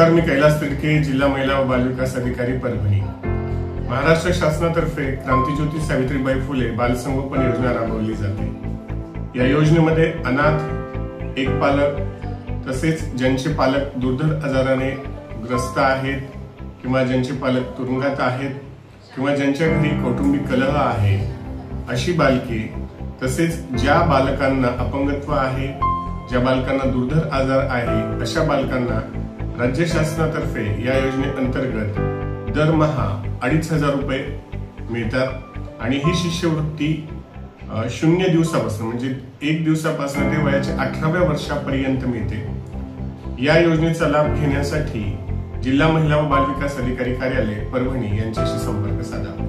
नमस्कार, मी कैलास तिडके, जिल्हा महिला व बालविकास अधिकारी परभणी। महाराष्ट्र शासनातर्फे क्रांतिज्योती सावित्रीबाई फुले बालसंगोपन योजना राबवली जाते। या योजनेमध्ये अनाथ, एक पालक तसेच ज्यांचे पालक दुर्धर आजाराने ग्रस्त आहेत किंवा ज्यांचे पालक तुरुंगात आहेत किंवा ज्यांच्या घरी कौटुंबिक कलह आहे अशी बालके, तसेच ज्या बालकांना अपंगत्व आहे, ज्या बालकांना दुर्धर आजार आहे अशा बालकांना राज्य शासनातर्फे या योजनेअंतर्गत दरमहा 2,500 रुपये मिळतात आणि ही शिष्यवृत्ती 0 दिवसापासून म्हणजे 1 दिवसापासून ते वयाच्या 18व्या वर्षापर्यंत मिळते। या योजनेचा लाभ घेण्यासाठी जिल्हा महिला व बालविकास अधिकारी कार्यालय परभणी यांच्याशी संपर्क साधा।